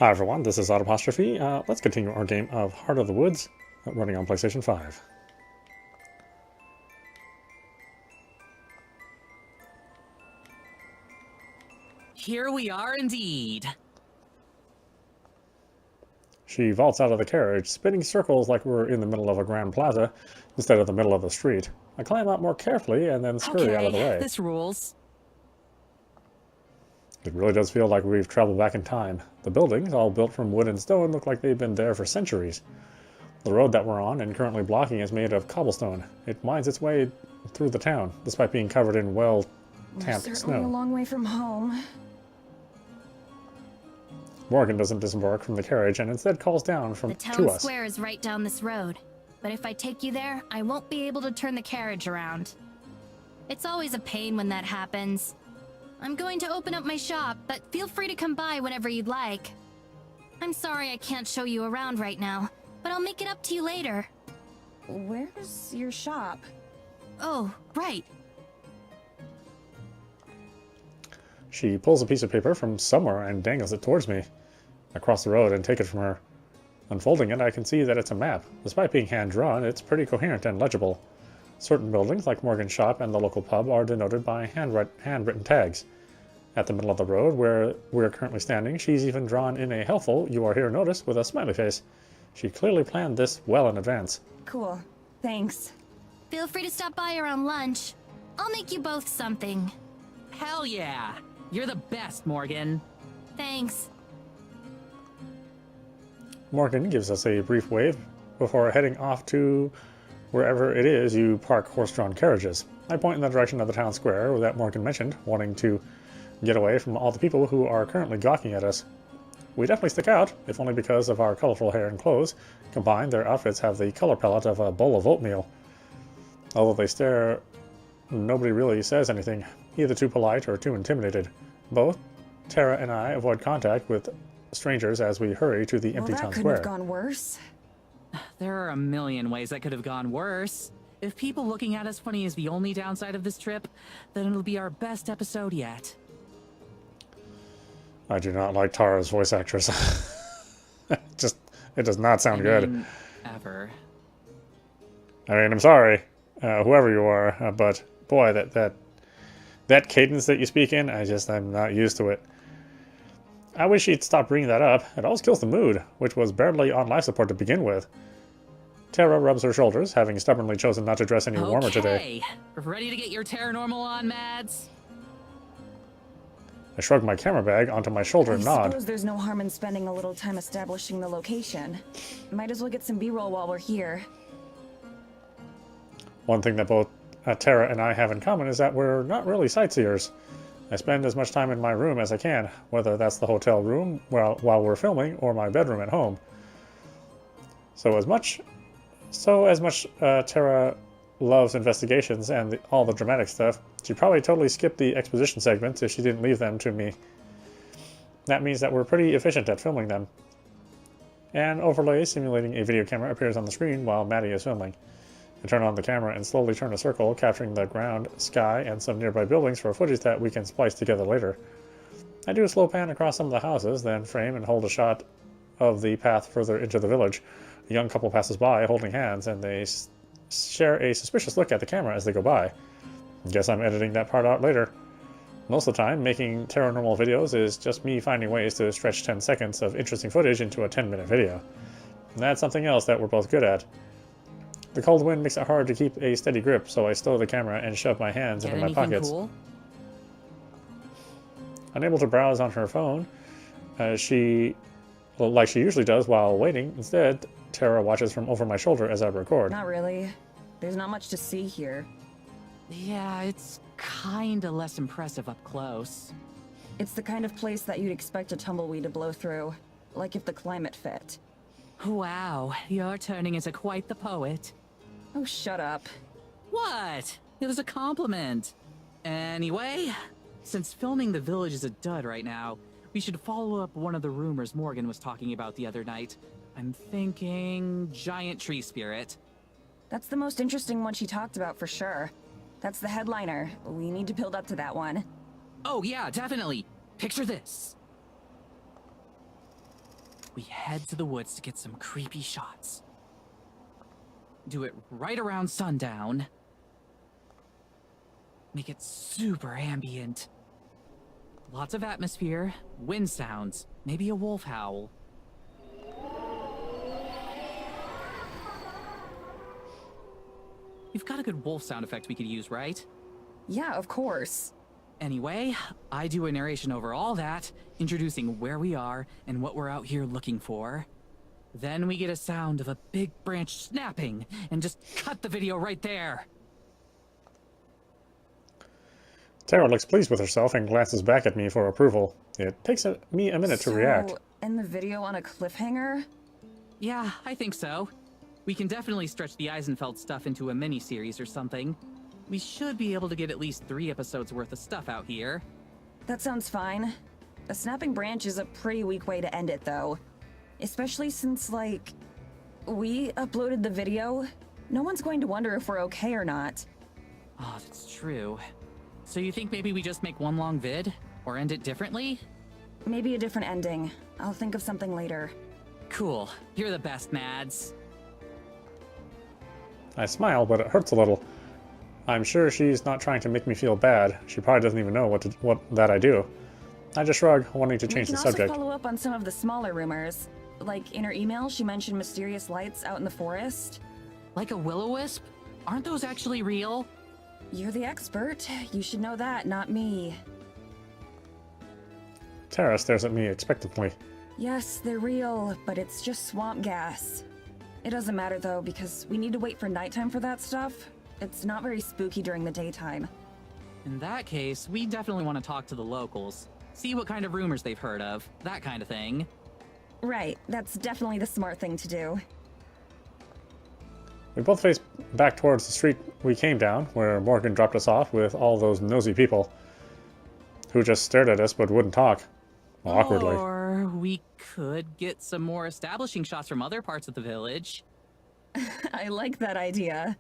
Hi everyone, this is audap. Let's continue our game of Heart of the Woods, running on PlayStation 5. Here we are indeed. She vaults out of the carriage, spinning circles like we're in the middle of a grand plaza instead of the middle of the street. I climb out more carefully and then scurry out of the way. This rules. It really does feel like we've traveled back in time. The buildings, all built from wood and stone, look like they've been there for centuries. The road that we're on and currently blocking is made of cobblestone. It winds its way through the town, despite being covered in well-tamped snow. Certainly a long way from home. Morgan doesn't disembark from the carriage and instead calls down to us. The town square is right down this road, but if I take you there, I won't be able to turn the carriage around. It's always a pain when that happens. I'm going to open up my shop, but feel free to come by whenever you'd like. I'm sorry I can't show you around right now, but I'll make it up to you later. Where's your shop? Oh, right. She pulls a piece of paper from somewhere and dangles it towards me. I cross the road and take it from her. Unfolding it, I can see that it's a map. Despite being hand-drawn, it's pretty coherent and legible. Certain buildings, like Morgan's shop and the local pub, are denoted by handwritten tags. At the middle of the road, where we're currently standing, she's even drawn in a helpful "You are here" notice with a smiley face. She clearly planned this well in advance. Cool. Thanks. Feel free to stop by around lunch. I'll make you both something. Hell yeah! You're the best, Morgan. Thanks. Morgan gives us a brief wave before heading off to wherever it is you park horse-drawn carriages. I point in the direction of the town square that Morgan mentioned, wanting to get away from all the people who are currently gawking at us. We definitely stick out, if only because of our colorful hair and clothes. Combined, their outfits have the color palette of a bowl of oatmeal. Although they stare, nobody really says anything, either too polite or too intimidated. Both Tara and I avoid contact with strangers as we hurry to the empty town square. That couldn't have gone worse. There are a million ways that could have gone worse. If people looking at us funny is the only downside of this trip, then it'll be our best episode yet. I do not like Tara's voice actress. It does not sound good. Ever. I mean, I'm sorry, whoever you are, but boy, that cadence that you speak in, I'm not used to it. I wish she'd stop bringing that up. It always kills the mood, which was barely on life support to begin with. Tara rubs her shoulders, having stubbornly chosen not to dress any warmer today. Ready to get your Terranormal on, Mads? I shrug my camera bag onto my shoulder and nod. I suppose there's no harm in spending a little time establishing the location. Might as well get some B-roll while we're here. One thing that both Tara and I have in common is that we're not really sightseers. I spend as much time in my room as I can, whether that's the hotel room while we're filming or my bedroom at home. So as much Tara loves investigations and all the dramatic stuff, she'd probably totally skip the exposition segments if she didn't leave them to me. That means that we're pretty efficient at filming them. An overlay simulating a video camera appears on the screen while Maddie is filming. I turn on the camera and slowly turn a circle, capturing the ground, sky, and some nearby buildings for footage that we can splice together later. I do a slow pan across some of the houses, then frame and hold a shot of the path further into the village. A young couple passes by, holding hands, and they share a suspicious look at the camera as they go by. Guess I'm editing that part out later. Most of the time, making Terranormal videos is just me finding ways to stretch 10 seconds of interesting footage into a 10-minute video. And that's something else that we're both good at. The cold wind makes it hard to keep a steady grip, so I stow the camera and shove my hands into my pockets. Cool? Unable to browse on her phone, like she usually does while waiting, instead, Tara watches from over my shoulder as I record. Not really. There's not much to see here. Yeah, it's kinda less impressive up close. It's the kind of place that you'd expect a tumbleweed to blow through, like if the climate fit. Wow, you're turning into quite the poet. Oh, shut up. What? It was a compliment. Anyway, since filming the village is a dud right now, we should follow up one of the rumors Morgan was talking about the other night. I'm thinking giant tree spirit. That's the most interesting one she talked about for sure. That's the headliner. We need to build up to that one. Oh yeah, definitely. Picture this. we head to the woods to get some creepy shots. Do it right around sundown. Make it super ambient. Lots of atmosphere, wind sounds, maybe a wolf howl. You've got a good wolf sound effect we could use, right? Yeah, of course. Anyway, I do a narration over all that, introducing where we are and what we're out here looking for. Then we get a sound of a big branch snapping, and just cut the video right there. Tara looks pleased with herself and glances back at me for approval. It takes me a minute to react. So, end the video on a cliffhanger? Yeah, I think so. We can definitely stretch the Eisenfeld stuff into a mini-series or something. We should be able to get at least 3 episodes worth of stuff out here. That sounds fine. A snapping branch is a pretty weak way to end it, though. Especially since, like, we uploaded the video. No one's going to wonder if we're okay or not. Oh, that's true. So you think maybe we just make one long vid? Or end it differently? Maybe a different ending. I'll think of something later. Cool. You're the best, Mads. I smile, but it hurts a little. I'm sure she's not trying to make me feel bad. She probably doesn't even know what that I do. I just shrug, wanting to change the subject. We can also follow up on some of the smaller rumors. Like, in her email, she mentioned mysterious lights out in the forest. Like a will-o-wisp? Aren't those actually real? You're the expert. You should know that, not me. Tara stares at me expectantly. Yes, they're real, but it's just swamp gas. It doesn't matter, though, because we need to wait for nighttime for that stuff. It's not very spooky during the daytime. In that case, we definitely want to talk to the locals. See what kind of rumors they've heard of, that kind of thing. Right, that's definitely the smart thing to do. We both face back towards the street we came down, where Morgan dropped us off with all those nosy people who just stared at us but wouldn't talk. Awkwardly. Or we could get some more establishing shots from other parts of the village. I like that idea.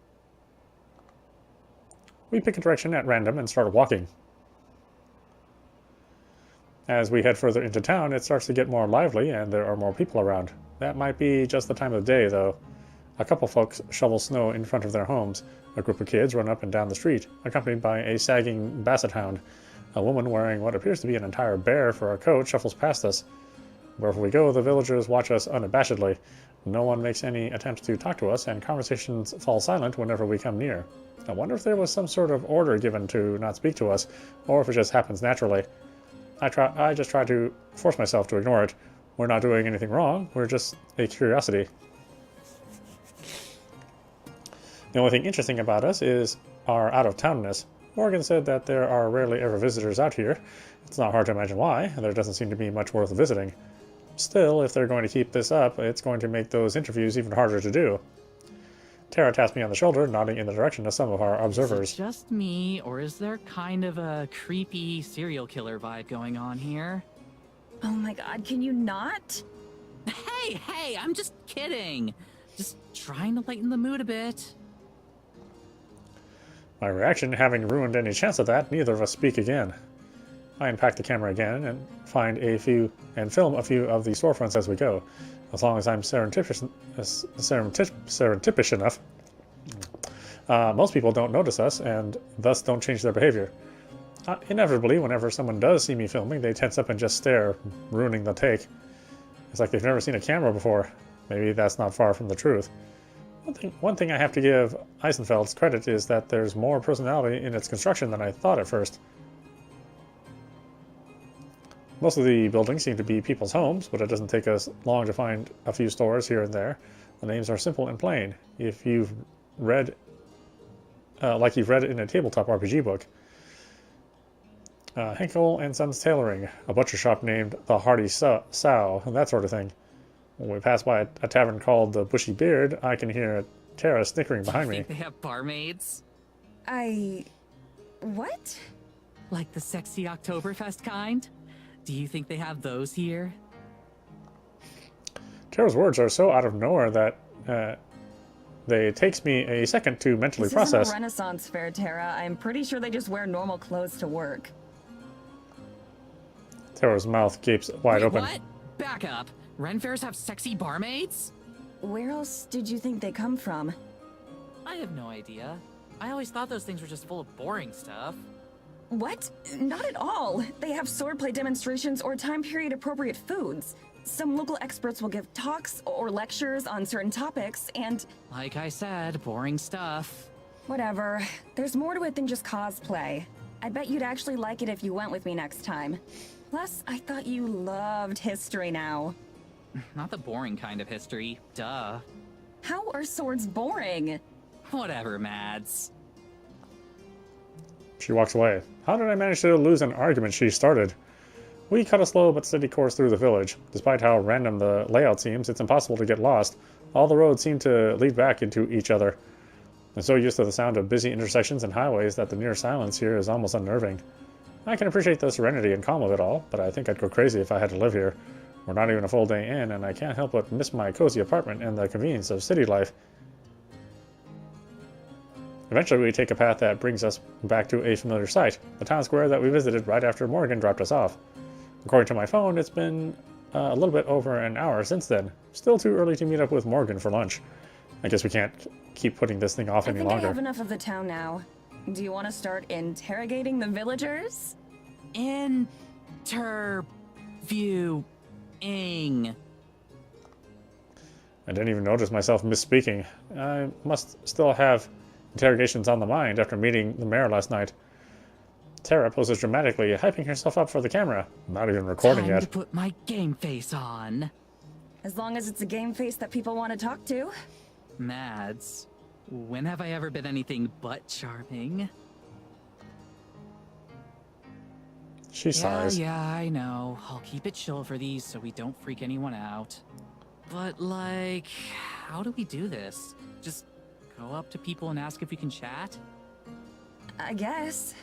We pick a direction at random and start walking. As we head further into town, it starts to get more lively and there are more people around. That might be just the time of day, though. A couple folks shovel snow in front of their homes. A group of kids run up and down the street, accompanied by a sagging basset hound. A woman wearing what appears to be an entire bear for a coat shuffles past us. Wherever we go, the villagers watch us unabashedly. No one makes any attempts to talk to us, and conversations fall silent whenever we come near. I wonder if there was some sort of order given to not speak to us, or if it just happens naturally. I just try to force myself to ignore it. We're not doing anything wrong, we're just a curiosity. The only thing interesting about us is our out-of-townness. Morgan said that there are rarely ever visitors out here. It's not hard to imagine why. There doesn't seem to be much worth visiting. Still, if they're going to keep this up, it's going to make those interviews even harder to do. Tara taps me on the shoulder, nodding in the direction of some of our observers. Is it just me, or is there kind of a creepy serial killer vibe going on here? Oh my god, can you not? Hey, I'm just kidding. Just trying to lighten the mood a bit. My reaction having ruined any chance of that, neither of us speak again. I unpack the camera again and film a few of the storefronts as we go. As long as I'm serendipitous enough, most people don't notice us and thus don't change their behavior. Inevitably, whenever someone does see me filming, they tense up and just stare, ruining the take. It's like they've never seen a camera before. Maybe that's not far from the truth. One thing I have to give Eisenfeld's credit is that there's more personality in its construction than I thought at first. Most of the buildings seem to be people's homes, but it doesn't take us long to find a few stores here and there. The names are simple and plain, if you've read, like you've read it in a tabletop RPG book. Henkel and Sons Tailoring, a butcher shop named the Hearty Sow, and that sort of thing. When we pass by a tavern called the Bushy Beard, I can hear Tara snickering behind me. Think they have barmaids? What? Like the sexy Oktoberfest kind? Do you think they have those here? Tara's words are so out of nowhere that it takes me a second to mentally process. This isn't a Renaissance fair, Tara. I'm pretty sure they just wear normal clothes to work. Tara's mouth gapes wide open. What? Back up. Ren fairs have sexy barmaids? Where else did you think they come from? I have no idea. I always thought those things were just full of boring stuff. What? Not at all. They have swordplay demonstrations or time period appropriate foods. Some local experts will give talks or lectures on certain topics, and Like I said, boring stuff. whatever. There's more to it than just cosplay. I bet you'd actually like it if you went with me next time. Plus, I thought you loved history now. Not the boring kind of history, duh. How are swords boring? Whatever, Mads. She walks away. How did I manage to lose an argument she started? We cut a slow but steady course through the village. Despite how random the layout seems, it's impossible to get lost. All the roads seem to lead back into each other. I'm so used to the sound of busy intersections and highways that the near silence here is almost unnerving. I can appreciate the serenity and calm of it all, but I think I'd go crazy if I had to live here. We're not even a full day in, and I can't help but miss my cozy apartment and the convenience of city life. Eventually, we take a path that brings us back to a familiar site, the town square that we visited right after Morgan dropped us off. According to my phone, it's been a little bit over an hour since then. Still too early to meet up with Morgan for lunch. I guess we can't keep putting this thing off any I longer. have enough of the town now. Do you want to start interrogating the villagers? Interviewing. I didn't even notice myself misspeaking. I must still have interrogations on the mind after meeting the mayor last night. Tara poses dramatically, hyping herself up for the camera. Not even recording Time yet. to put my game face on. As long as it's a game face that people want to talk to. Mads, when have I ever been anything but charming? She sighs. Yeah, I know. I'll keep it chill for these so we don't freak anyone out. But, like, how do we do this? Just go up to people and ask if we can chat? I guess.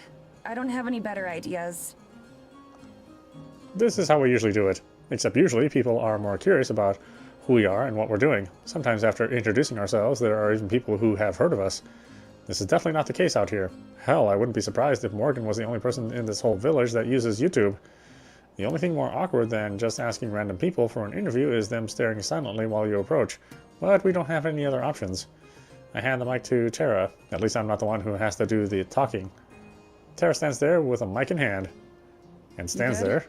I don't have any better ideas. This is how we usually do it. Except usually people are more curious about who we are and what we're doing. Sometimes after introducing ourselves, there are even people who have heard of us. This is definitely not the case out here. Hell, I wouldn't be surprised if Morgan was the only person in this whole village that uses YouTube. The only thing more awkward than just asking random people for an interview is them staring silently while you approach. But we don't have any other options. I hand the mic to Tara. At least I'm not the one who has to do the talking. Tara stands there with a mic in hand. And stands good? there.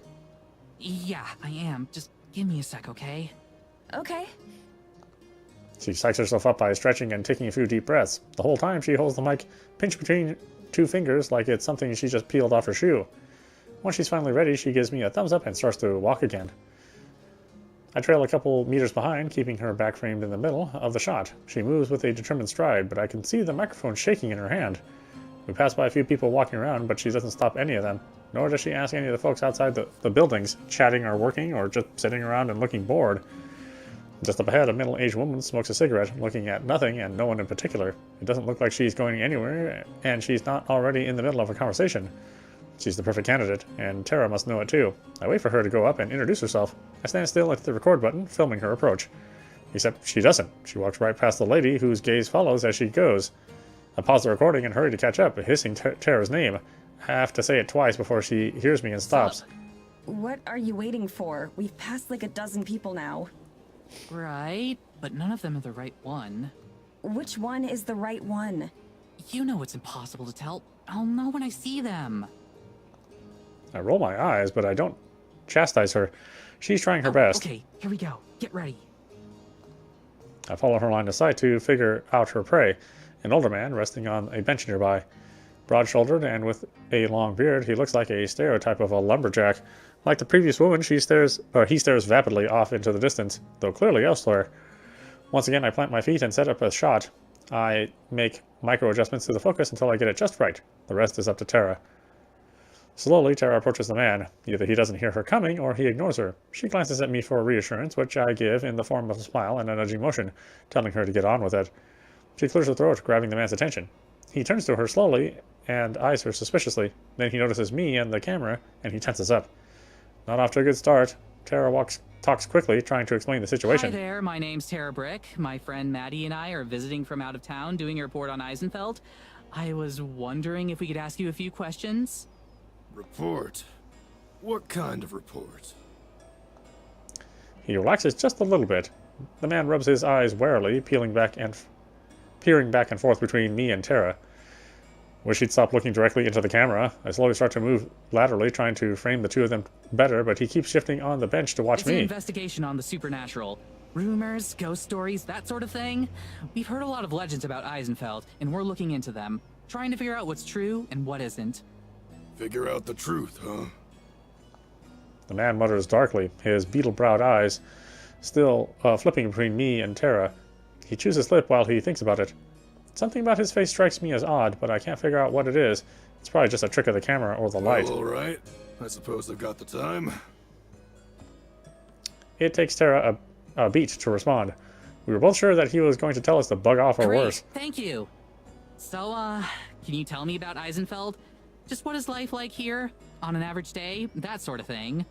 Yeah, I am. Just give me a sec, okay? Okay. She psychs herself up by stretching and taking a few deep breaths. The whole time she holds the mic pinched between two fingers like it's something she just peeled off her shoe. Once she's finally ready, she gives me a thumbs up and starts to walk again. I trail a couple meters behind, keeping her back framed in the middle of the shot. She moves with a determined stride, but I can see the microphone shaking in her hand. We pass by a few people walking around, but she doesn't stop any of them, nor does she ask any of the folks outside the buildings, chatting or working, or just sitting around and looking bored. Just up ahead, a middle-aged woman smokes a cigarette, looking at nothing and no one in particular. It doesn't look like she's going anywhere, and she's not already in the middle of a conversation. She's the perfect candidate, and Tara must know it too. I wait for her to go up and introduce herself. I stand still at the record button, filming her approach. Except she doesn't. She walks right past the lady, whose gaze follows as she goes. I pause the recording and hurry to catch up, hissing Tara's name. I have to say it twice before she hears me and stops. What are you waiting for? We've passed like a dozen people now. Right, but none of them are the right one. Which one is the right one? You know it's impossible to tell. I'll know when I see them. I roll my eyes, but I don't chastise her. She's trying her best. Okay, here we go. Get ready. I follow her line of sight to figure out her prey. An older man resting on a bench nearby. Broad-shouldered and with a long beard, he looks like a stereotype of a lumberjack. Like the previous woman, he stares vapidly off into the distance, though clearly elsewhere. Once again, I plant my feet and set up a shot. I make micro-adjustments to the focus until I get it just right. The rest is up to Tara. Slowly, Tara approaches the man. Either he doesn't hear her coming, or he ignores her. She glances at me for reassurance, which I give in the form of a smile and a nudging motion, telling her to get on with it. She clears her throat, grabbing the man's attention. He turns to her slowly and eyes her suspiciously. Then he notices me and the camera, and he tenses up. Not off to a good start. Tara talks quickly, trying to explain the situation. Hi there, my name's Tara Brick. My friend Maddie and I are visiting from out of town doing a report on Eisenfeld. I was wondering if we could ask you a few questions. Report? What kind of report? He relaxes just a little bit. The man rubs his eyes warily, peering back and forth between me and Tara. Wish he'd stop looking directly into the camera. I slowly start to move laterally, trying to frame the two of them better, but he keeps shifting on the bench to watch It's me. an investigation on the supernatural. Rumors, ghost stories, that sort of thing. We've heard a lot of legends about Eisenfeld, and we're looking into them, trying to figure out what's true and what isn't. Figure out the truth, huh? The man mutters darkly, his beetle-browed eyes still flipping between me and Tara. He chews his lip while he thinks about it. Something about his face strikes me as odd, but I can't figure out what it is. It's probably just a trick of the camera or the light. Well, all right. I suppose I've got the time. It takes Tara a beat to respond. We were both sure that he was going to tell us to bug off or Great, worse. thank you. So, can you tell me about Eisenfeld? Just what is life like here? On an average day? That sort of thing.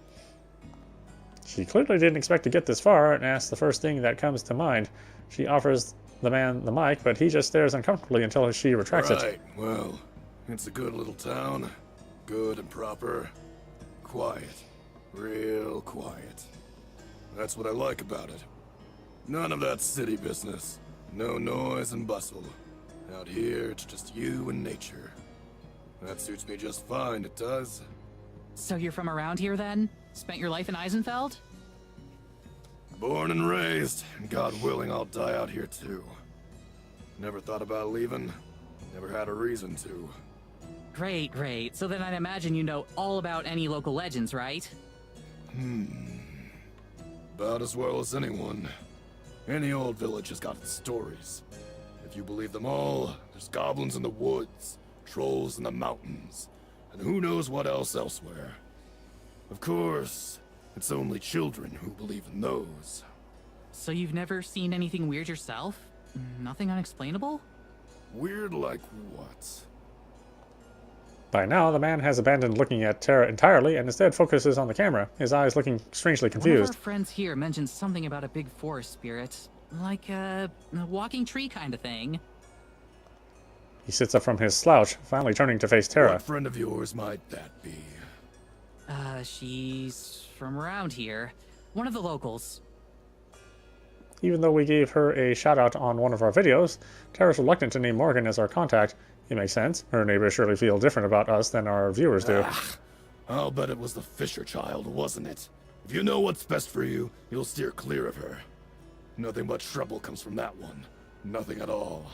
She clearly didn't expect to get this far and asks the first thing that comes to mind. She offers the man the mic, but he just stares uncomfortably until she retracts it. Right, well, it's a good little town. Good and proper. Quiet. Real quiet. That's what I like about it. None of that city business. No noise and bustle. Out here, it's just you and nature. That suits me just fine, it does. So you're from around here then? Spent your life in Eisenfeld? Born and raised, and God willing, I'll die out here too. Never thought about leaving. Never had a reason to. Great, great. So then I'd imagine you know all about any local legends, right? About as well as anyone. Any old village has got its stories. If you believe them all, there's goblins in the woods, trolls in the mountains, and who knows what else elsewhere. Of course, it's only children who believe in those. So you've never seen anything weird yourself? Nothing unexplainable? Weird like what? By now, the man has abandoned looking at Tara entirely and instead focuses on the camera, his eyes looking strangely One of confused. our friends here mentioned something about a big forest spirit. Like a walking tree kind of thing. He sits up from his slouch, finally turning to face Tara. What friend of yours might that be? She's from around here. One of the locals. Even though we gave her a shout-out on one of our videos, Tara's reluctant to name Morgan as our contact. It makes sense. Her neighbors surely feel different about us than our viewers do. I'll bet it was the Fisher child, wasn't it? If you know what's best for you, you'll steer clear of her. Nothing but trouble comes from that one. Nothing at all.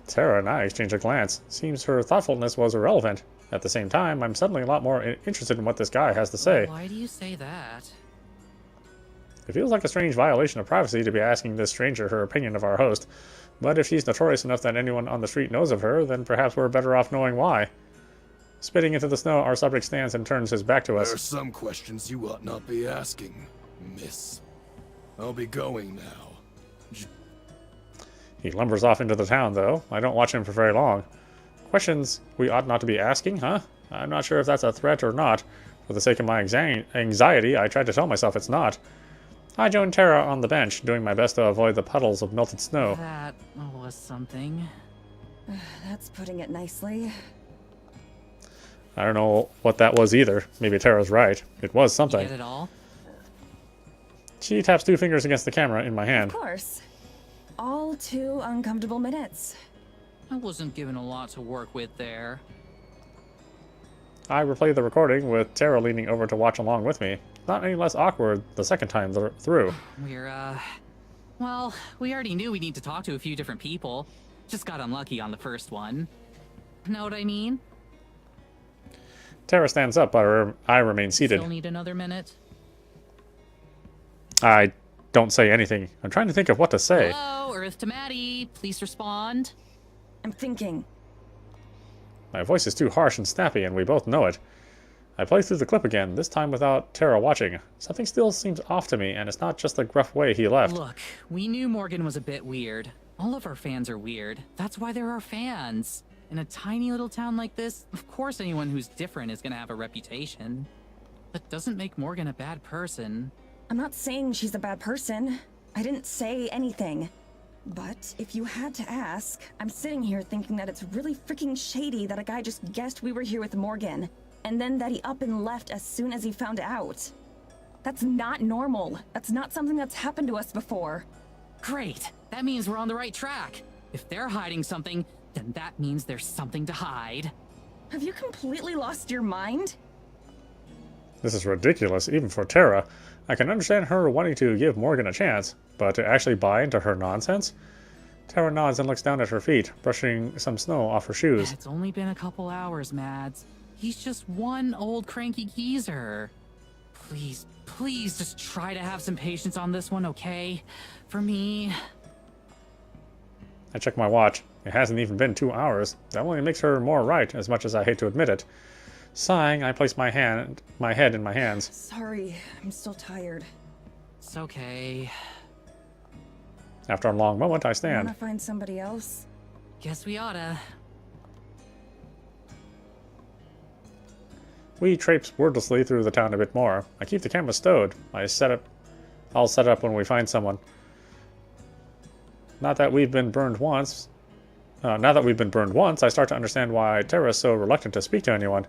Tara and I exchange a glance. Seems her thoughtfulness was irrelevant. At the same time, I'm suddenly a lot more interested in what this guy has to say. Why do you say that? It feels like a strange violation of privacy to be asking this stranger her opinion of our host, but if she's notorious enough that anyone on the street knows of her, then perhaps we're better off knowing why. Spitting into the snow, our subject stands and turns his back to There us. are some questions you ought not be asking, miss. I'll be going now. He lumbers off into the town, though. I don't watch him for very long. Questions we ought not to be asking, huh? I'm not sure if that's a threat or not. For the sake of my anxiety, I try to tell myself it's not. I joined Tara on the bench, doing my best to avoid the puddles of melted snow. That was something. That's putting it nicely. I don't know what that was either. Maybe Tara's right. It was You something. get it all? She taps 2 fingers against the camera in my hand. Of course. All 2 uncomfortable minutes. I wasn't given a lot to work with there. I replay the recording with Tara leaning over to watch along with me. Not any less awkward the second time through. Well, we already knew we need to talk to a few different people. Just got unlucky on the first one. Know what I mean? Tara stands up, but I remain seated. Still need another minute? I don't say anything. I'm trying to think of what to say. Hello, Earth to Maddie. Please respond. I'm thinking. My voice is too harsh and snappy, and we both know it. I play through the clip again, this time without Tara watching. Something still seems off to me, and it's not just the gruff way he left. Look, we knew Morgan was a bit weird. All of our fans are weird. That's why they're our fans. In a tiny little town like this, of course anyone who's different is gonna have a reputation. That doesn't make Morgan a bad person. I'm not saying she's a bad person. I didn't say anything. But if you had to ask, I'm sitting here thinking that it's really freaking shady that a guy just guessed we were here with Morgan, and then that he up and left as soon as he found out. That's not normal. That's not something that's happened to us before. Great. That means we're on the right track. If they're hiding something, then that means there's something to hide. Have you completely lost your mind? This is ridiculous, even for Tara. I can understand her wanting to give Morgan a chance, but to actually buy into her nonsense? Tara nods and looks down at her feet, brushing some snow off her shoes. It's only been a couple hours, Mads. He's just one old cranky geezer. Please, please just try to have some patience on this one, okay? For me. I check my watch. It hasn't even been 2 hours. That only makes her more right, as much as I hate to admit it. Sighing, I place my head in my hands. Sorry, I'm still tired. It's okay. After a long moment, I stand. Wanna find somebody else? Guess we oughta. We traipse wordlessly through the town a bit more. I keep the camera stowed. I'll set up when we find someone. Now that we've been burned once, I start to understand why Tara is so reluctant to speak to anyone.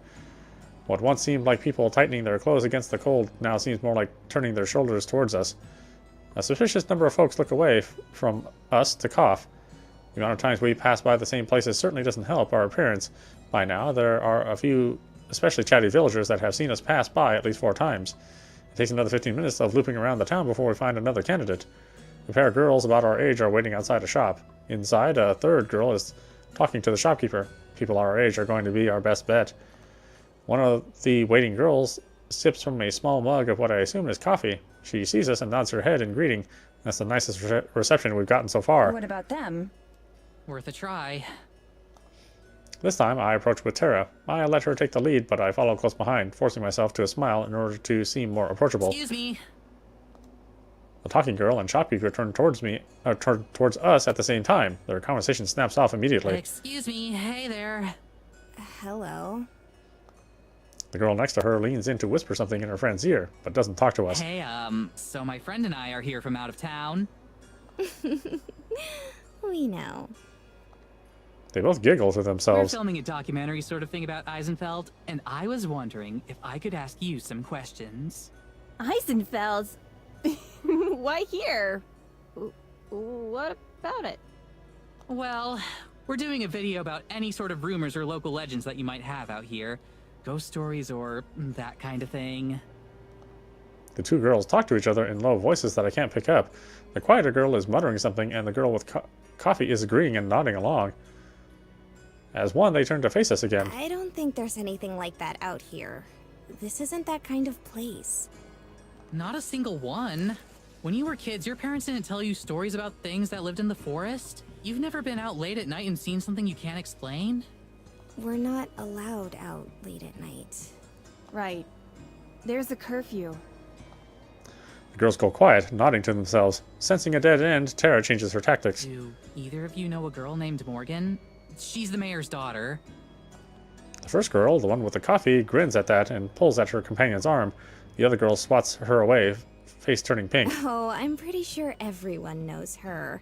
What once seemed like people tightening their clothes against the cold now seems more like turning their shoulders towards us. A suspicious number of folks look away from us to cough. The amount of times we pass by the same places certainly doesn't help our appearance. By now, there are a few especially chatty villagers that have seen us pass by at least 4 times. It takes another 15 minutes of looping around the town before we find another candidate. A pair of girls about our age are waiting outside a shop. Inside, a third girl is talking to the shopkeeper. People our age are going to be our best bet. One of the waiting girls sips from a small mug of what I assume is coffee. She sees us and nods her head in greeting. That's the nicest reception we've gotten so far. What about them? Worth a try. This time, I approach with Tara. I let her take the lead, but I follow close behind, forcing myself to a smile in order to seem more approachable. Excuse me. The talking girl and shopkeeper turn towards us at the same time. Their conversation snaps off immediately. Excuse me. Hey there. Hello. The girl next to her leans in to whisper something in her friend's ear, but doesn't talk to us. Hey, so my friend and I are here from out of town. We know. They both giggle to We're themselves. filming a documentary sort of thing about Eisenfeld, and I was wondering if I could ask you some questions. Eisenfeld? Why here? What about it? Well, we're doing a video about any sort of rumors or local legends that you might have out here. Ghost stories or that kind of thing. The two girls talk to each other in low voices that I can't pick up. The quieter girl is muttering something, and the girl with coffee is agreeing and nodding along. As one, they turn to face us again. I don't think there's anything like that out here. This isn't that kind of place. Not a single one. When you were kids, your parents didn't tell you stories about things that lived in the forest? You've never been out late at night and seen something you can't explain? We're not allowed out late at night. Right. There's a curfew. The girls go quiet, nodding to themselves. Sensing a dead end, Tara changes her tactics. Do either of you know a girl named Morgan? She's the mayor's daughter. The first girl, the one with the coffee, grins at that and pulls at her companion's arm. The other girl swats her away, face turning pink. Oh, I'm pretty sure everyone knows her.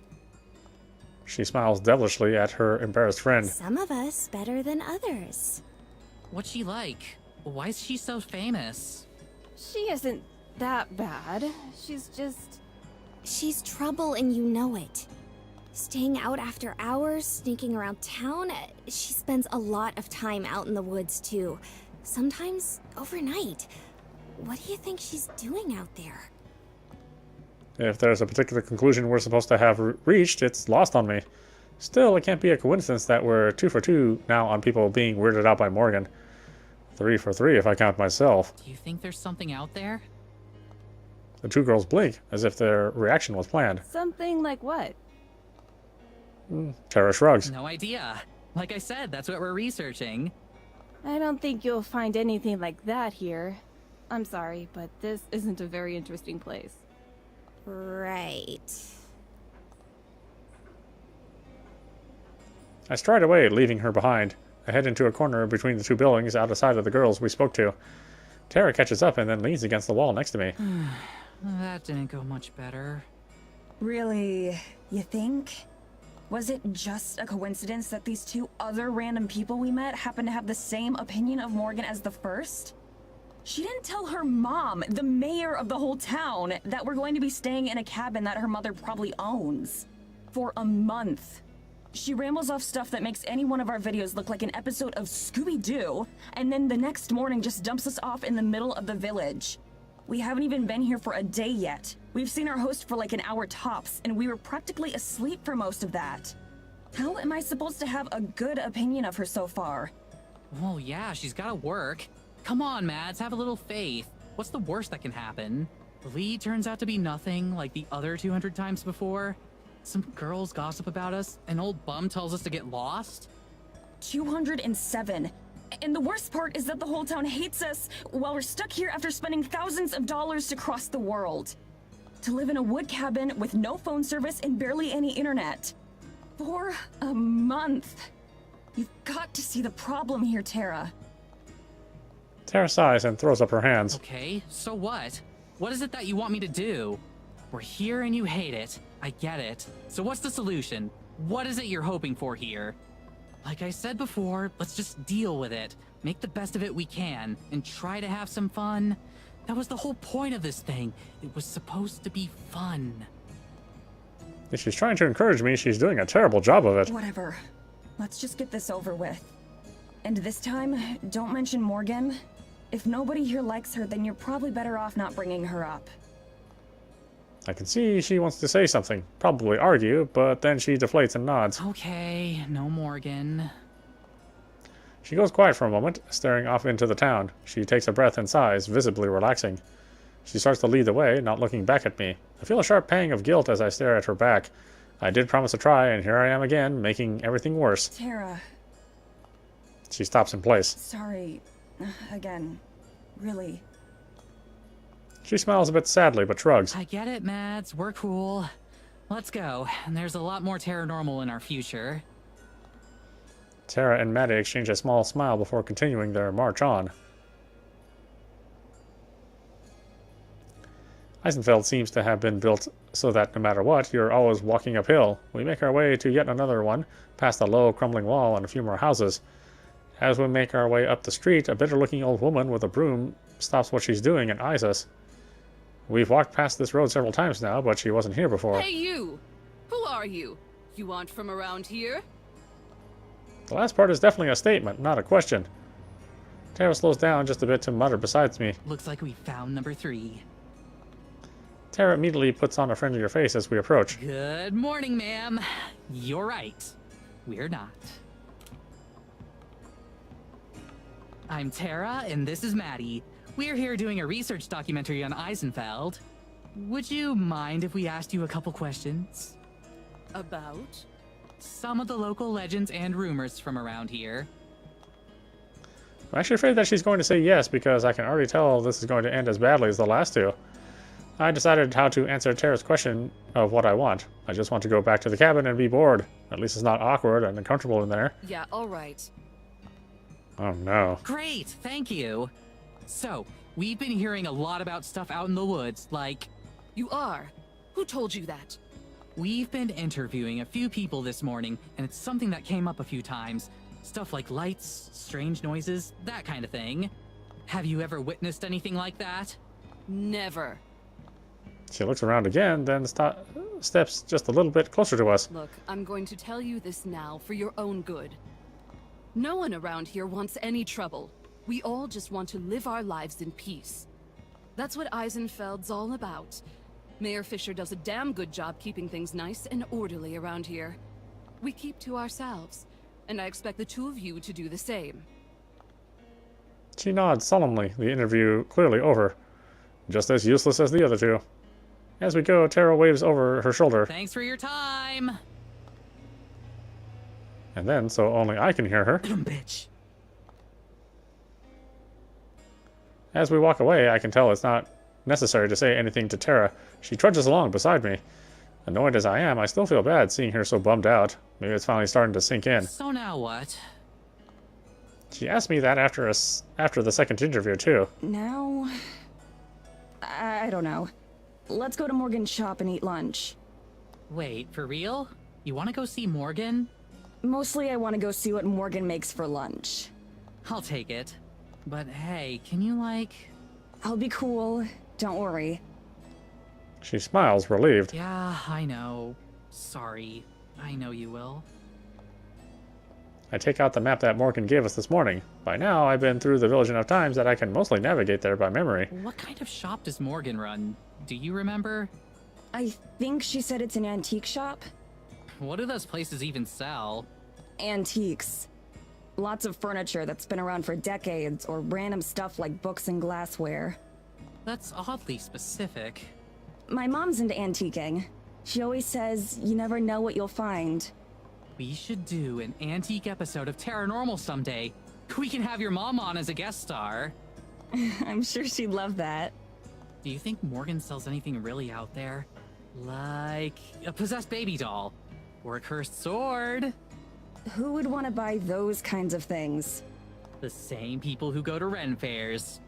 She smiles devilishly at her embarrassed friend. Some of us better than others. What's she like? Why is she so famous? She isn't that bad. She's just... She's trouble and you know it. Staying out after hours, sneaking around town. She spends a lot of time out in the woods too. Sometimes overnight. What do you think she's doing out there? If there's a particular conclusion we're supposed to have reached, it's lost on me. Still, it can't be a coincidence that we're 2 for 2 now on people being weirded out by Morgan. 3 for 3 if I count myself. Do you think there's something out there? The two girls blink, as if their reaction was planned. something like what? Tara shrugs. No idea. Like I said, that's what we're researching. I don't think you'll find anything like that here. I'm sorry, but this isn't a very interesting place. Right. I stride away, leaving her behind. I head into a corner between the two buildings out of sight of the girls we spoke to. Tara catches up and then leans against the wall next to me. That didn't go much better. Really? You think? Was it just a coincidence that these 2 other random people we met happened to have the same opinion of Morgan as the first? She didn't tell her mom, the mayor of the whole town, that we're going to be staying in a cabin that her mother probably owns. For a month. She rambles off stuff that makes any one of our videos look like an episode of Scooby-Doo, and then the next morning just dumps us off in the middle of the village. We haven't even been here for a day yet. We've seen our host for like an hour tops, and we were practically asleep for most of that. How am I supposed to have a good opinion of her so far? Well, yeah, she's gotta work. Come on, Mads, have a little faith. What's the worst that can happen? The lead turns out to be nothing like the other 200 times before. Some girls gossip about us, an old bum tells us to get lost. 207. And the worst part is that the whole town hates us while we're stuck here after spending thousands of dollars to cross the world. To live in a wood cabin with no phone service and barely any internet. For a month. You've got to see the problem here, Tara. Tara sighs and throws up her hands. Okay, so what? What is it that you want me to do? We're here and you hate it. I get it. So what's the solution? What is it you're hoping for here? Like I said before, let's just deal with it. Make the best of it we can, and try to have some fun. That was the whole point of this thing. It was supposed to be fun. If she's trying to encourage me, she's doing a terrible job of it. Whatever. Let's just get this over with. And this time, don't mention Morgan. If nobody here likes her, then you're probably better off not bringing her up. I can see she wants to say something, probably argue, but then she deflates and nods. Okay, no Morgan. She goes quiet for a moment, staring off into the town. She takes a breath and sighs, visibly relaxing. She starts to lead the way, not looking back at me. I feel a sharp pang of guilt as I stare at her back. I did promise to try, and here I am again, making everything worse. Tara. She stops in place. Sorry. Again. Really. She smiles a bit sadly, but shrugs. I get it, Mads. We're cool. Let's go. And there's a lot more paranormal in our future. Tara and Maddie exchange a small smile before continuing their march on. Eisenfeld seems to have been built so that no matter what, you're always walking uphill. We make our way to yet another one, past a low, crumbling wall and a few more houses. As we make our way up the street, a bitter-looking old woman with a broom stops what she's doing and eyes us. We've walked past this road several times now, but she wasn't here before. Hey, you! Who are you? You aren't from around here? The last part is definitely a statement, not a question. Tara slows down just a bit to mutter beside me. Looks like we found number 3. Tara immediately puts on a friendlier face as we approach. Good morning, ma'am. You're right. We're not. I'm Tara, and this is Maddie. We're here doing a research documentary on Eisenfeld. Would you mind if we asked you a couple questions? About? Some of the local legends and rumors from around here. I'm actually afraid that she's going to say yes, because I can already tell this is going to end as badly as the last two. I decided how to answer Tara's question of what I want. I just want to go back to the cabin and be bored. At least it's not awkward and uncomfortable in there. Yeah, alright. Oh no. Great, thank you. So, we've been hearing a lot about stuff out in the woods, like... You are? Who told you that? We've been interviewing a few people this morning, and it's something that came up a few times. Stuff like lights, strange noises, that kind of thing. Have you ever witnessed anything like that? Never. She looks around again, then steps just a little bit closer to us. Look, I'm going to tell you this now for your own good. No one around here wants any trouble. We all just want to live our lives in peace. That's what Eisenfeld's all about. Mayor Fisher does a damn good job keeping things nice and orderly around here. We keep to ourselves, and I expect the two of you to do the same. She nods solemnly, the interview clearly over. Just as useless as the other two. As we go, Tara waves over her shoulder. Thanks for your time! And then, so only I can hear her. Bitch. As we walk away, I can tell it's not necessary to say anything to Tara. She trudges along beside me. Annoyed as I am, I still feel bad seeing her so bummed out. Maybe it's finally starting to sink in. So now what? She asked me that after the second interview, too. Now... I don't know. Let's go to Morgan's shop and eat lunch. Wait, for real? You want to go see Morgan? Mostly I want to go see what Morgan makes for lunch. I'll take it. But hey, can you, like, I'll be cool. Don't worry. She smiles, relieved. Yeah, I know. Sorry. I know you will. I take out the map that Morgan gave us this morning. By now, I've been through the village enough times that I can mostly navigate there by memory. What kind of shop does Morgan run? Do you remember? I think she said it's an antique shop. What do those places even sell? Antiques. Lots of furniture that's been around for decades, or random stuff like books and glassware. That's oddly specific. My mom's into antiquing. She always says you never know what you'll find. We should do an antique episode of Terranormal someday. We can have your mom on as a guest star. I'm sure she'd love that. Do you think Morgan sells anything really out there? Like a possessed baby doll? Or a cursed sword? Who would want to buy those kinds of things? The same people who go to Ren fairs.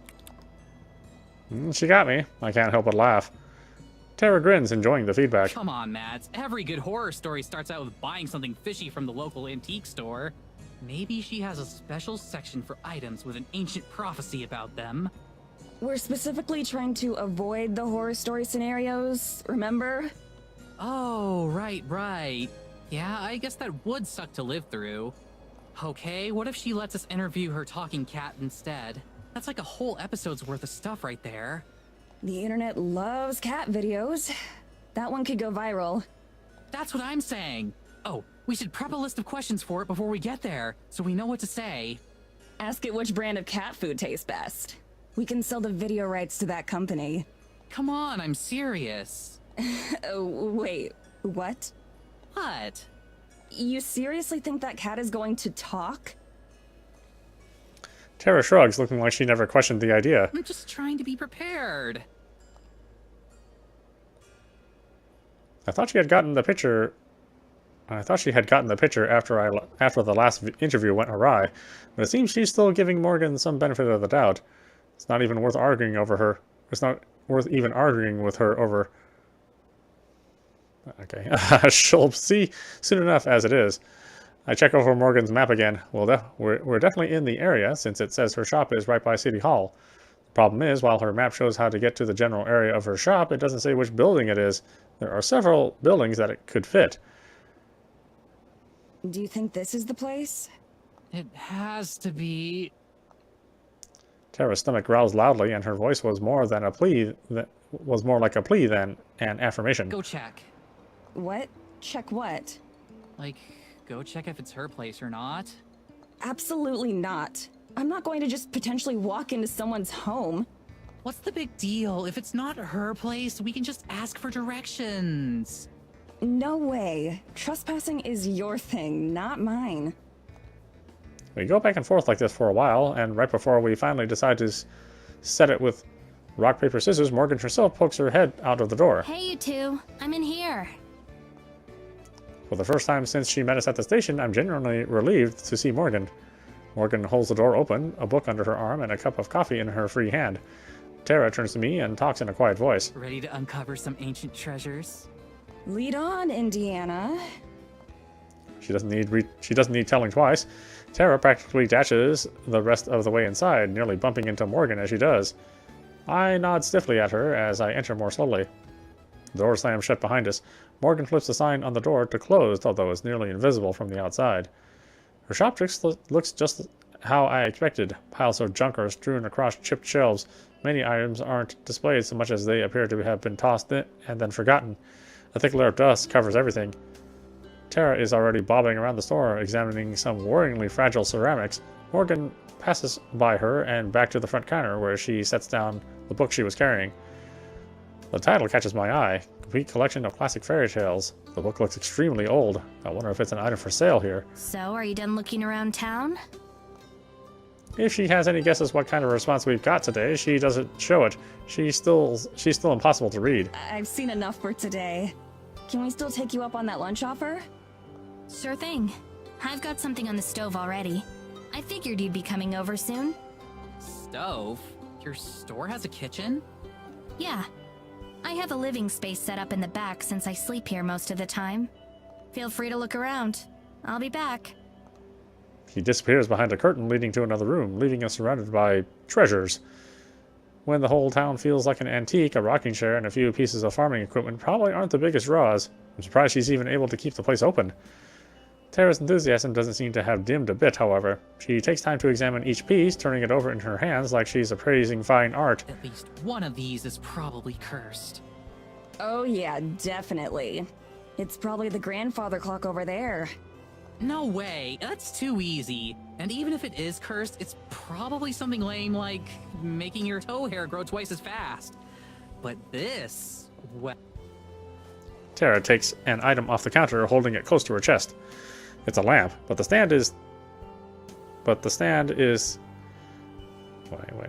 She got me. I can't help but laugh. Tara grins, enjoying the feedback. Come on, Mads. Every good horror story starts out with buying something fishy from the local antique store. Maybe she has a special section for items with an ancient prophecy about them. We're specifically trying to avoid the horror story scenarios, remember? Oh, right. Yeah, I guess that would suck to live through. Okay, what if she lets us interview her talking cat instead? That's like a whole episode's worth of stuff right there. The internet loves cat videos. That one could go viral. That's what I'm saying. Oh, we should prep a list of questions for it before we get there, so we know what to say. Ask it which brand of cat food tastes best. We can sell the video rights to that company. Come on, I'm serious. Oh, wait, what? What? You seriously think that cat is going to talk? Tara shrugs, looking like she never questioned the idea. I'm just trying to be prepared. I thought she had gotten the picture after the last interview went awry, but it seems she's still giving Morgan some benefit of the doubt. It's not even worth arguing over her. It's not worth even arguing with her over. Okay, she'll see soon enough as it is. I check over Morgan's map again. Well, we're definitely in the area, since it says her shop is right by City Hall. The problem is, while her map shows how to get to the general area of her shop, it doesn't say which building it is. There are several buildings that it could fit. Do you think this is the place? It has to be. Tara's stomach growls loudly, and her voice was more like a plea than an affirmation. Go check. What? Check what? Like, go check if it's her place or not. Absolutely not. I'm not going to just potentially walk into someone's home. What's the big deal? If it's not her place, we can just ask for directions. No way. Trespassing is your thing, not mine. We go back and forth like this for a while, and right before we finally decide to set it with rock, paper, scissors, Morgan herself pokes her head out of the door. Hey, you two. I'm in here. For the first time since she met us at the station, I'm genuinely relieved to see Morgan. Morgan holds the door open, a book under her arm, and a cup of coffee in her free hand. Tara turns to me and talks in a quiet voice. Ready to uncover some ancient treasures? Lead on, Indiana. She doesn't need telling twice. Tara practically dashes the rest of the way inside, nearly bumping into Morgan as she does. I nod stiffly at her as I enter more slowly. The door slams shut behind us. Morgan flips the sign on the door to closed, although it's nearly invisible from the outside. Her shop looks just how I expected. Piles of junk are strewn across chipped shelves. Many items aren't displayed so much as they appear to have been tossed in and then forgotten. A thick layer of dust covers everything. Tara is already bobbing around the store, examining some worryingly fragile ceramics. Morgan passes by her and back to the front counter, where she sets down the book she was carrying. The title catches my eye. Complete collection of classic fairy tales. The book looks extremely old. I wonder if it's an item for sale here. So, are you done looking around town? If she has any guesses what kind of response we've got today, she doesn't show it. She's still impossible to read. I've seen enough for today. Can we still take you up on that lunch offer? Sure thing. I've got something on the stove already. I figured you'd be coming over soon. Stove? Your store has a kitchen? Yeah. I have a living space set up in the back since I sleep here most of the time. Feel free to look around. I'll be back. He disappears behind a curtain leading to another room, leaving us surrounded by treasures. when the whole town feels like an antique, a rocking chair and a few pieces of farming equipment probably aren't the biggest draws. I'm surprised she's even able to keep the place open. Tara's enthusiasm doesn't seem to have dimmed a bit, however. She takes time to examine each piece, turning it over in her hands like she's appraising fine art. At least one of these is probably cursed. Oh yeah, definitely. It's probably the grandfather clock over there. No way, that's too easy. And even if it is cursed, it's probably something lame like making your toe hair grow twice as fast. But this, well... Tara takes an item off the counter, holding it close to her chest. It's a lamp, but the stand is...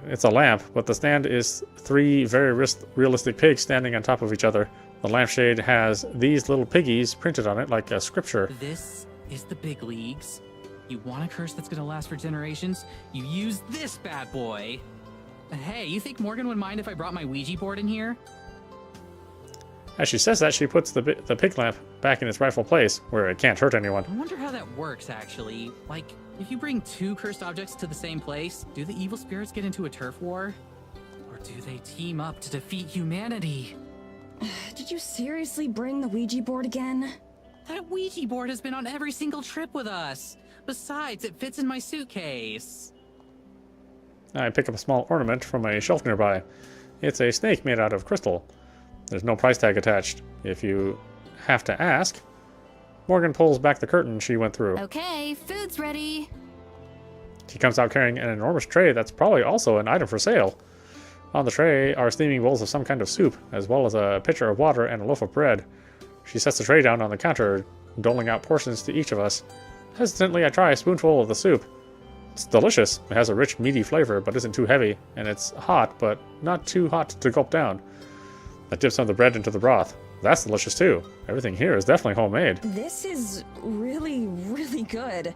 It's a lamp, but the stand is 3 very realistic pigs standing on top of each other. The lampshade has these little piggies printed on it like a scripture. This is the big leagues. You want a curse that's gonna last for generations? You use this bad boy. Hey, you think Morgan would mind if I brought my Ouija board in here? As she says that, she puts the pig lamp back in its rightful place, where it can't hurt anyone. I wonder how that works, actually. Like, if you bring 2 cursed objects to the same place, do the evil spirits get into a turf war? Or do they team up to defeat humanity? Did you seriously bring the Ouija board again? That Ouija board has been on every single trip with us. Besides, it fits in my suitcase. I pick up a small ornament from a shelf nearby. It's a snake made out of crystal. There's no price tag attached. If you have to ask... Morgan pulls back the curtain she went through. Okay, food's ready. She comes out carrying an enormous tray that's probably also an item for sale. On the tray are steaming bowls of some kind of soup, as well as a pitcher of water and a loaf of bread. She sets the tray down on the counter, doling out portions to each of us. Hesitantly, I try a spoonful of the soup. It's delicious. It has a rich, meaty flavor, but isn't too heavy, and it's hot, but not too hot to gulp down. I dip some of the bread into the broth. That's delicious too. Everything here is definitely homemade. This is really, really good.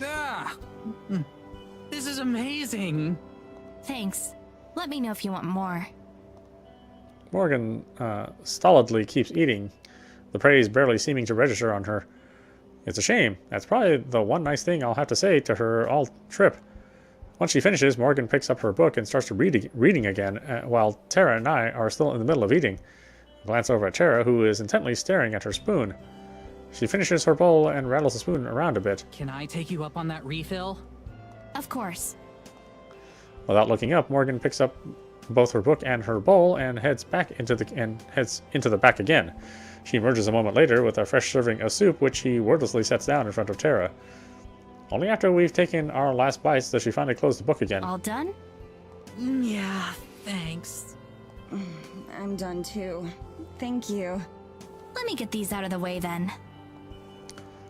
Ah! This is amazing! Thanks. Let me know if you want more. Morgan stolidly keeps eating, the praise barely seeming to register on her. It's a shame. That's probably the one nice thing I'll have to say to her all trip. Once she finishes, Morgan picks up her book and starts to reading again, while Tara and I are still in the middle of eating. I glance over at Tara, who is intently staring at her spoon. She finishes her bowl and rattles the spoon around a bit. Can I take you up on that refill? Of course. Without looking up, Morgan picks up both her book and her bowl and heads into the back again. She emerges a moment later with a fresh serving of soup, which she wordlessly sets down in front of Tara. Only after we've taken our last bites does she finally close the book again. All done? Yeah, thanks. I'm done too. Thank you. Let me get these out of the way then.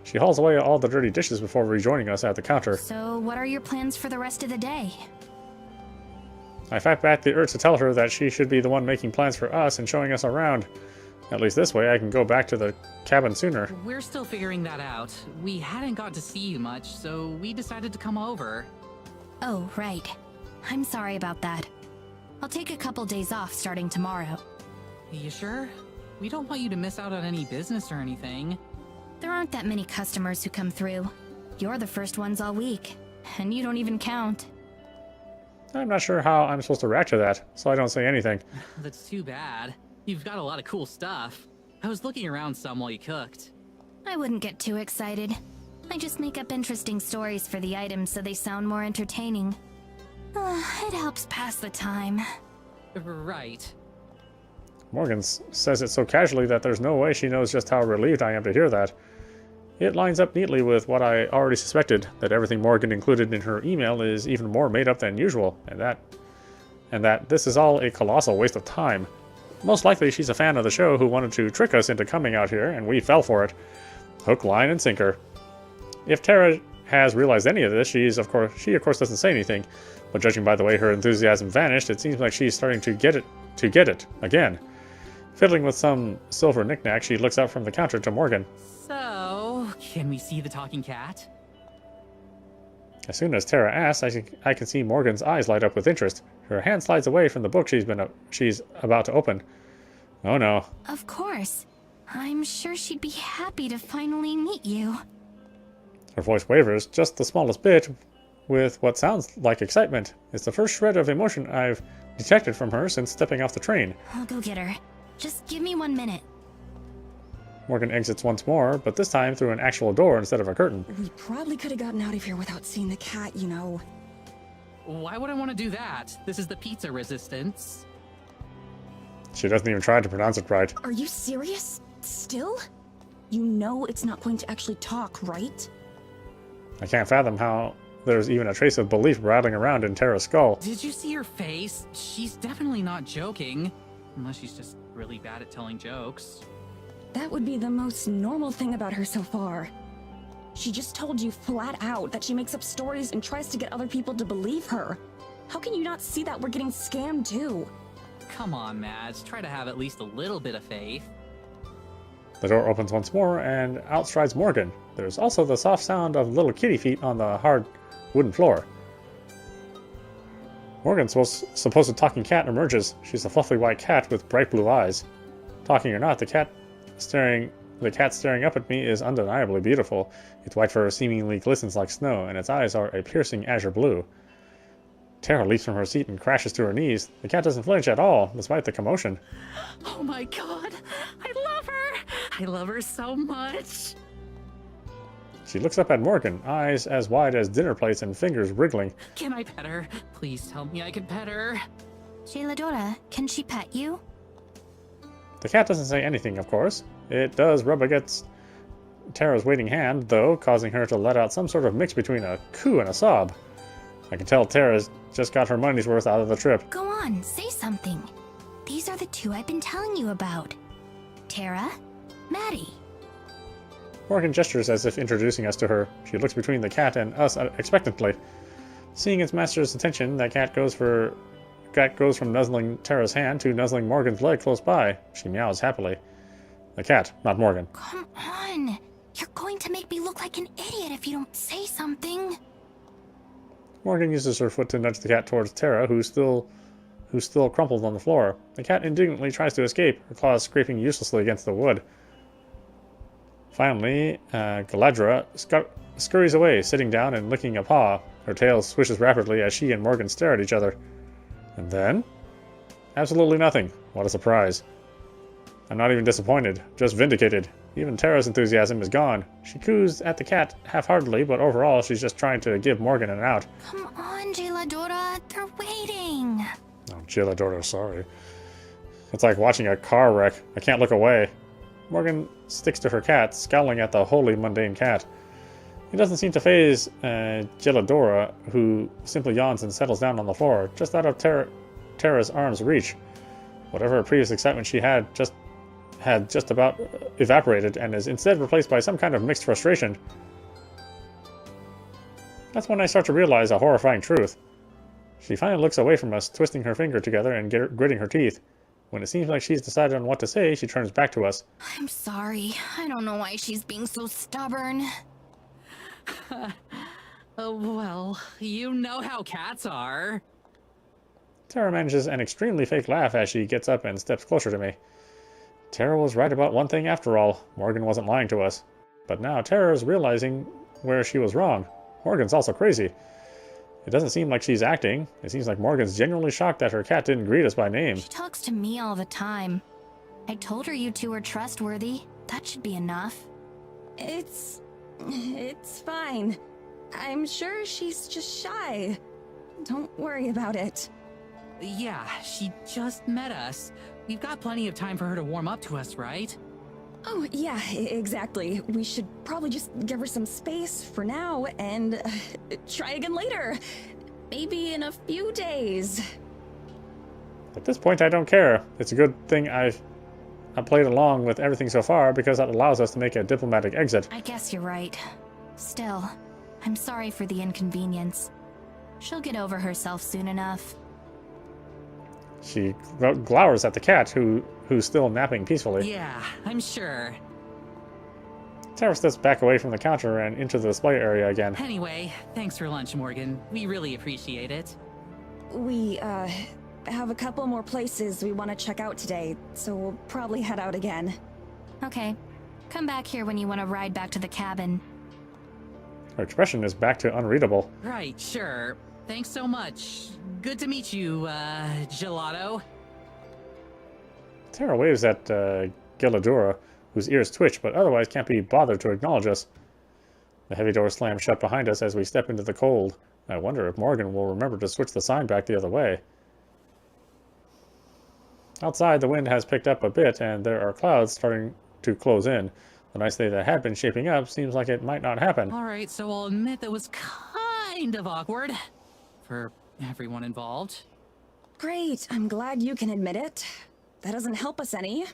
She hauls away all the dirty dishes before rejoining us at the counter. So, what are your plans for the rest of the day? I fight back the urge to tell her that she should be the one making plans for us and showing us around. At least this way I can go back to the cabin sooner. We're still figuring that out. We hadn't got to see you much, so we decided to come over. Oh, right. I'm sorry about that. I'll take a couple days off starting tomorrow. You sure? We don't want you to miss out on any business or anything. There aren't that many customers who come through. You're the first ones all week, and you don't even count. I'm not sure how I'm supposed to react to that, so I don't say anything. That's too bad. You've got a lot of cool stuff. I was looking around some while you cooked. I wouldn't get too excited. I just make up interesting stories for the items so they sound more entertaining. It helps pass the time. Right. Morgan says it so casually that there's no way she knows just how relieved I am to hear that. It lines up neatly with what I already suspected, that everything Morgan included in her email is even more made up than usual, and that this is all a colossal waste of time. Most likely she's a fan of the show who wanted to trick us into coming out here, and we fell for it. Hook, line, and sinker. If Tara has realized any of this, she of course doesn't say anything, but judging by the way her enthusiasm vanished, it seems like she's starting to get it again. Fiddling with some silver knickknack, she looks up from the counter to Morgan. So, can we see the talking cat? As soon as Tara asks, I can see Morgan's eyes light up with interest. Her hand slides away from the book she's about to open. Oh no. Of course. I'm sure she'd be happy to finally meet you. Her voice wavers just the smallest bit with what sounds like excitement. It's the first shred of emotion I've detected from her since stepping off the train. I'll go get her. Just give me 1 minute. Morgan exits once more, but this time through an actual door instead of a curtain. We probably could have gotten out of here without seeing the cat, you know. Why would I want to do that? This is the pizza resistance. She doesn't even try to pronounce it right. Are you serious? Still? You know it's not going to actually talk, right? I can't fathom how there's even a trace of belief rattling around in Tara's skull. Did you see her face? She's definitely not joking. Unless she's just really bad at telling jokes. That would be the most normal thing about her so far. She just told you flat out that she makes up stories and tries to get other people to believe her. How can you not see that we're getting scammed too? Come on, Mads. Try to have at least a little bit of faith. The door opens once more, and out strides Morgan. There's also the soft sound of little kitty feet on the hard wooden floor. Morgan's supposed talking cat emerges. She's a fluffy white cat with bright blue eyes. Talking or not, the cat staring up at me is undeniably beautiful. Its white fur seemingly glistens like snow, and its eyes are a piercing azure blue. Tara leaps from her seat and crashes to her knees. The cat doesn't flinch at all, despite the commotion. Oh my god! I love her! I love her so much! She looks up at Morgan, eyes as wide as dinner plates and fingers wriggling. Can I pet her? Please tell me I can pet her. Jailadora, can she pet you? The cat doesn't say anything, of course. It does rub against Tara's waiting hand, though, causing her to let out some sort of mix between a coo and a sob. I can tell Tara's just got her money's worth out of the trip. Go on, say something. These are the two I've been telling you about. Tara, Maddie. Morgan gestures as if introducing us to her. She looks between the cat and us expectantly. Seeing its master's attention, that cat goes from nuzzling Tara's hand to nuzzling Morgan's leg close by. She meows happily. The cat, not Morgan. Come on. You're going to make me look like an idiot if you don't say something. Morgan uses her foot to nudge the cat towards Tara, who's still crumpled on the floor. The cat indignantly tries to escape, her claws scraping uselessly against the wood. Finally, Galadra scurries away, sitting down and licking a paw. Her tail swishes rapidly as she and Morgan stare at each other. And then? Absolutely nothing. What a surprise. I'm not even disappointed, just vindicated. Even Tara's enthusiasm is gone. She coos at the cat half-heartedly, but overall she's just trying to give Morgan an out. Come on, Jailadora, they're waiting. Oh, Jailadora, sorry. It's like watching a car wreck. I can't look away. Morgan sticks to her cat, scowling at the wholly mundane cat. It doesn't seem to faze Jailadora, who simply yawns and settles down on the floor, just out of Tara's arm's reach. Whatever previous excitement she had just about evaporated and is instead replaced by some kind of mixed frustration. That's when I start to realize a horrifying truth. She finally looks away from us, twisting her finger together and gritting her teeth. When it seems like she's decided on what to say, she turns back to us. I'm sorry. I don't know why she's being so stubborn. Oh, well, you know how cats are. Tara manages an extremely fake laugh as she gets up and steps closer to me. Tara was right about one thing after all. Morgan wasn't lying to us. But now Tara's realizing where she was wrong. Morgan's also crazy. It doesn't seem like she's acting. It seems like Morgan's genuinely shocked that her cat didn't greet us by name. She talks to me all the time. I told her you two are trustworthy. That should be enough. It's fine. I'm sure she's just shy. Don't worry about it. Yeah, she just met us. We've got plenty of time for her to warm up to us, right? Oh, yeah, exactly. We should probably just give her some space for now and try again later. Maybe in a few days. At this point, I don't care. It's a good thing I've played along with everything so far because that allows us to make a diplomatic exit. I guess you're right. Still, I'm sorry for the inconvenience. She'll get over herself soon enough. She glowers at the cat, who's still napping peacefully. Yeah, I'm sure. Tara steps back away from the counter and into the display area again. Anyway, thanks for lunch, Morgan. We really appreciate it. We, have a couple more places we want to check out today, so we'll probably head out again. Okay. Come back here when you want to ride back to the cabin. Her expression is back to unreadable. Right, sure. Thanks so much. Good to meet you, Gelato. Tara waves at Geladura, whose ears twitch but otherwise can't be bothered to acknowledge us. The heavy door slams shut behind us as we step into the cold. I wonder if Morgan will remember to switch the sign back the other way. Outside, the wind has picked up a bit, and there are clouds starting to close in. The nice day that had been shaping up seems like it might not happen. Alright, so I'll admit that was kind of awkward. For everyone involved. Great, I'm glad you can admit it. That doesn't help us any.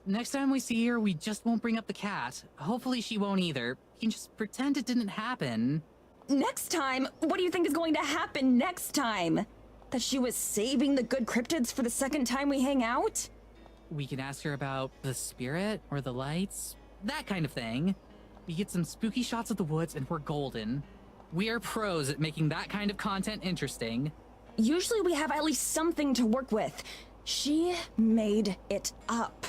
Next time we see her, we just won't bring up the cat. Hopefully she won't either. You can just pretend it didn't happen. Next time? What do you think is going to happen next time? That she was saving the good cryptids for the second time we hang out? We can ask her about the spirit or the lights. That kind of thing. We get some spooky shots of the woods and we're golden. We are pros at making that kind of content interesting. Usually we have at least something to work with. She made it up.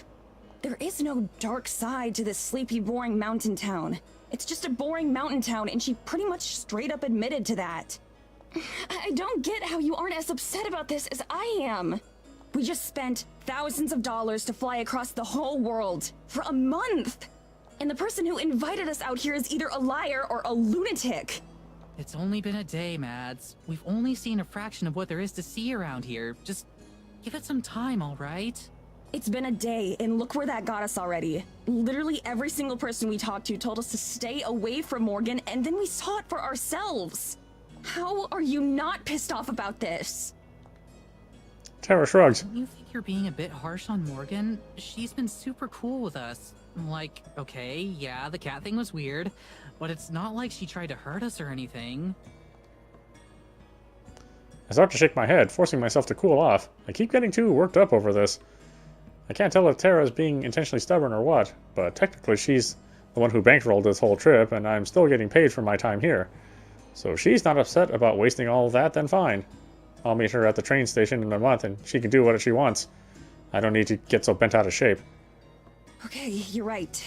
There is no dark side to this sleepy, boring mountain town. It's just a boring mountain town, and she pretty much straight up admitted to that. I don't get how you aren't as upset about this as I am. We just spent thousands of dollars to fly across the whole world for a month. And the person who invited us out here is either a liar or a lunatic. It's only been a day, Mads. We've only seen a fraction of what there is to see around here. Just give it some time, all right? It's been a day, and look where that got us already. Literally every single person we talked to told us to stay away from Morgan, and then we saw it for ourselves. How are you not pissed off about this? Tara shrugs. Don't you think you're being a bit harsh on Morgan? She's been super cool with us. Like, okay, yeah, the cat thing was weird, but it's not like she tried to hurt us or anything. I start to shake my head, forcing myself to cool off. I keep getting too worked up over this. I can't tell if Tara's being intentionally stubborn or what, but technically she's the one who bankrolled this whole trip, and I'm still getting paid for my time here. So if she's not upset about wasting all of that, then fine. I'll meet her at the train station in a month, and she can do what she wants. I don't need to get so bent out of shape. Okay, you're right.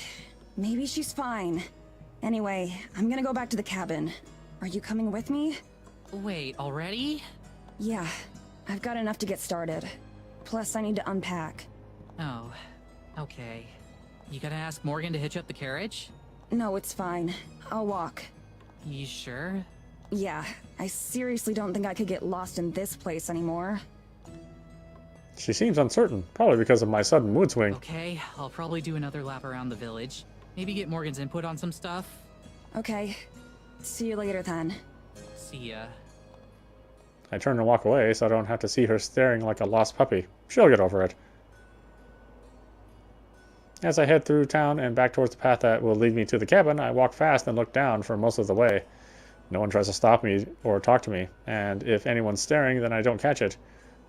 Maybe she's fine. Anyway, I'm gonna go back to the cabin. Are you coming with me? Wait, already? Yeah, I've got enough to get started. Plus, I need to unpack. Oh, okay. You gotta ask Morgan to hitch up the carriage? No, it's fine. I'll walk. You sure? Yeah, I seriously don't think I could get lost in this place anymore. She seems uncertain, probably because of my sudden mood swing. Okay, I'll probably do another lap around the village. Maybe get Morgan's input on some stuff. Okay. See you later then. See ya. I turn and walk away so I don't have to see her staring like a lost puppy. She'll get over it. As I head through town and back towards the path that will lead me to the cabin, I walk fast and look down for most of the way. No one tries to stop me or talk to me, and if anyone's staring, then I don't catch it.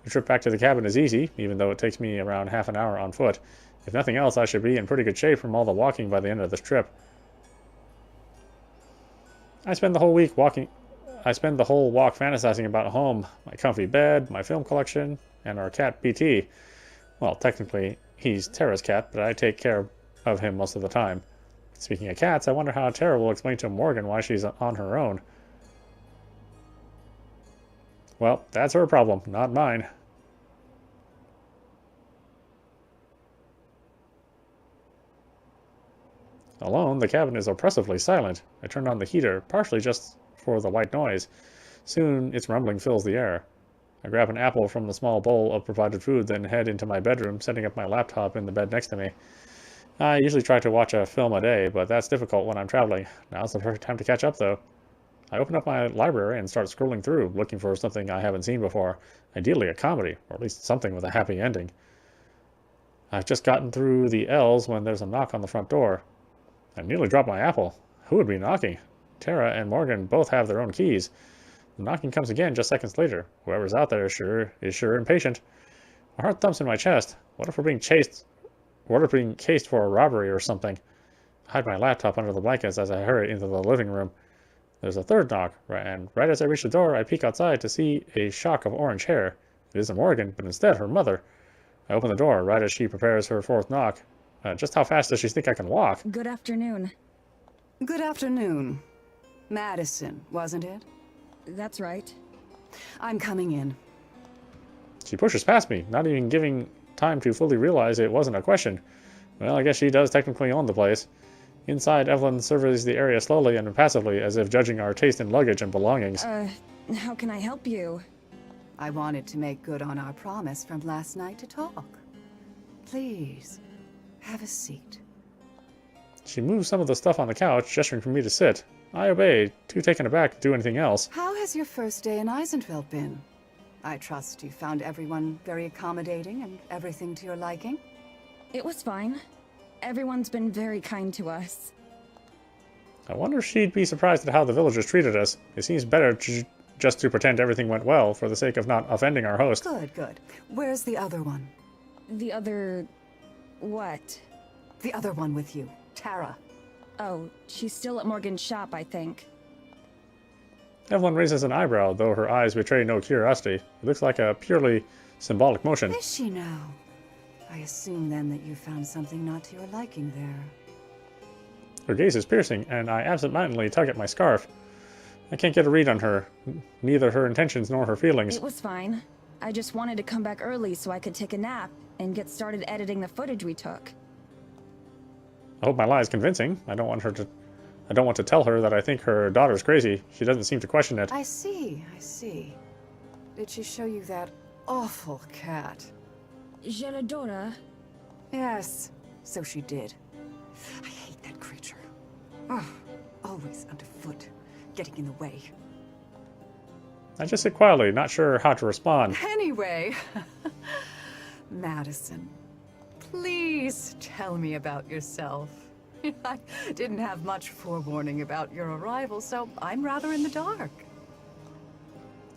The trip back to the cabin is easy, even though it takes me around half an hour on foot. If nothing else, I should be in pretty good shape from all the walking by the end of this trip. I spend the whole walk fantasizing about home, my comfy bed, my film collection, and our cat BT. Well, technically, he's Tara's cat, but I take care of him most of the time. Speaking of cats, I wonder how Tara will explain to Morgan why she's on her own. Well, that's her problem, not mine. Alone, the cabin is oppressively silent. I turned on the heater, partially just for the white noise. Soon, its rumbling fills the air. I grab an apple from the small bowl of provided food, then head into my bedroom, setting up my laptop in the bed next to me. I usually try to watch a film a day, but that's difficult when I'm traveling. Now's the perfect time to catch up, though. I open up my library and start scrolling through, looking for something I haven't seen before. Ideally a comedy, or at least something with a happy ending. I've just gotten through the L's when there's a knock on the front door. I nearly dropped my apple. Who would be knocking? Tara and Morgan both have their own keys. The knocking comes again just seconds later. Whoever's out there is sure impatient. My heart thumps in my chest. What if we're being chased? What if being cased for a robbery or something? I hide my laptop under the blankets as I hurry into the living room. There's a third knock, and right as I reach the door, I peek outside to see a shock of orange hair. It isn't Morgan, but instead her mother. I open the door right as she prepares her fourth knock. Just how fast does she think I can walk? Good afternoon. Good afternoon. Madison, wasn't it? That's right. I'm coming in. She pushes past me, not even giving time to fully realize it wasn't a question. Well, I guess she does technically own the place. Inside, Evelyn surveys the area slowly and impassively, as if judging our taste in luggage and belongings. How can I help you? I wanted to make good on our promise from last night to talk. Please, have a seat. She moves some of the stuff on the couch, gesturing for me to sit. I obey, too taken aback to do anything else. How has your first day in Eisenfeld been? I trust you found everyone very accommodating and everything to your liking? It was fine. Everyone's been very kind to us. I wonder if she'd be surprised at how the villagers treated us. It seems better just to pretend everything went well, for the sake of not offending our host. Good, good. Where's the other one? The other... what? The other one with you, Tara. Oh, she's still at Morgan's shop, I think. Evelyn raises an eyebrow, though her eyes betray no curiosity. It looks like a purely symbolic motion. Is she now? I assume then that you found something not to your liking there. Her gaze is piercing, and I absentmindedly tug at my scarf. I can't get a read on her, neither her intentions nor her feelings. It was fine. I just wanted to come back early so I could take a nap and get started editing the footage we took. I hope my lie is convincing. I don't want to tell her that I think her daughter's crazy. She doesn't seem to question it. I see, I see. Did she show you that awful cat? Geladora? Yes, so she did. I hate that creature. Oh, always underfoot, getting in the way. I just sit quietly, not sure how to respond. Anyway, Madison, please tell me about yourself. I didn't have much forewarning about your arrival, so I'm rather in the dark.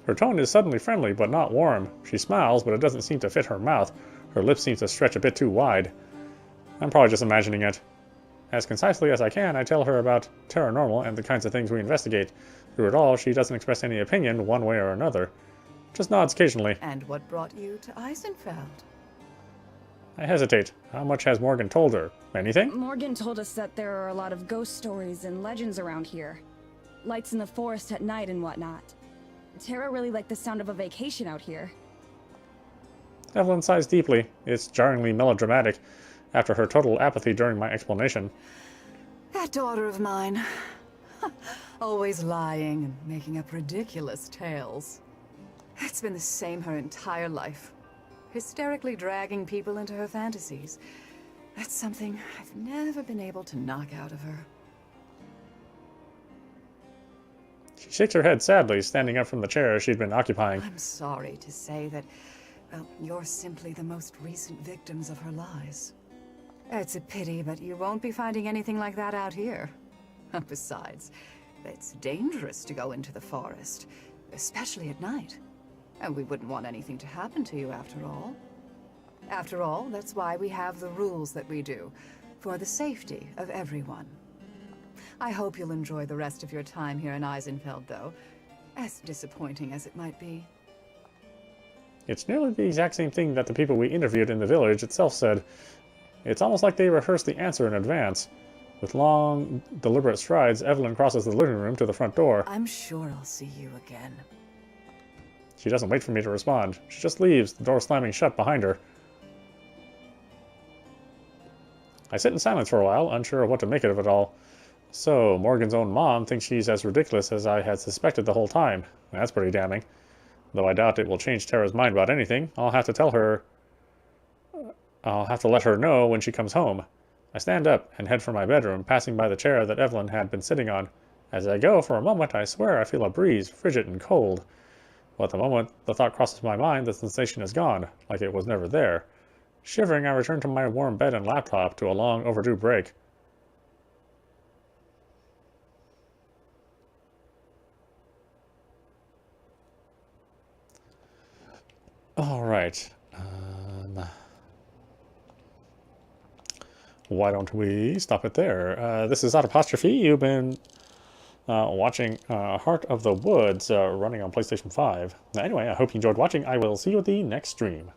Her tone is suddenly friendly, but not warm. She smiles, but it doesn't seem to fit her mouth. Her lips seem to stretch a bit too wide. I'm probably just imagining it. As concisely as I can, I tell her about Terranormal and the kinds of things we investigate. Through it all, she doesn't express any opinion one way or another. Just nods occasionally. And what brought you to Eisenfeld? I hesitate. How much has Morgan told her? Anything? Morgan told us that there are a lot of ghost stories and legends around here. Lights in the forest at night and whatnot. Tara really liked the sound of a vacation out here. Evelyn sighs deeply. It's jarringly melodramatic, after her total apathy during my explanation. That daughter of mine. Always lying and making up ridiculous tales. It's been the same her entire life. Hysterically dragging people into her fantasies. That's something I've never been able to knock out of her. She shakes her head sadly, standing up from the chair she'd been occupying. I'm sorry to say that, well, you're simply the most recent victims of her lies. It's a pity, but you won't be finding anything like that out here. Besides, it's dangerous to go into the forest, especially at night. And we wouldn't want anything to happen to you after all. After all, that's why we have the rules that we do, for the safety of everyone. I hope you'll enjoy the rest of your time here in Eisenfeld, though, as disappointing as it might be. It's nearly the exact same thing that the people we interviewed in the village itself said. It's almost like they rehearsed the answer in advance. With long, deliberate strides, Evelyn crosses the living room to the front door. I'm sure I'll see you again. She doesn't wait for me to respond. She just leaves, the door slamming shut behind her. I sit in silence for a while, unsure of what to make of it all. So, Morgan's own mom thinks she's as ridiculous as I had suspected the whole time. That's pretty damning. Though I doubt it will change Tara's mind about anything, I'll have to let her know when she comes home. I stand up and head for my bedroom, passing by the chair that Evelyn had been sitting on. As I go, for a moment, I swear I feel a breeze, frigid and cold. But the moment the thought crosses my mind, the sensation is gone, like it was never there. Shivering, I return to my warm bed and laptop to a long overdue break. All right. Why don't we stop it there? This is audap. You've been watching Heart of the Woods running on PlayStation 5. Anyway, I hope you enjoyed watching. I will see you at the next stream.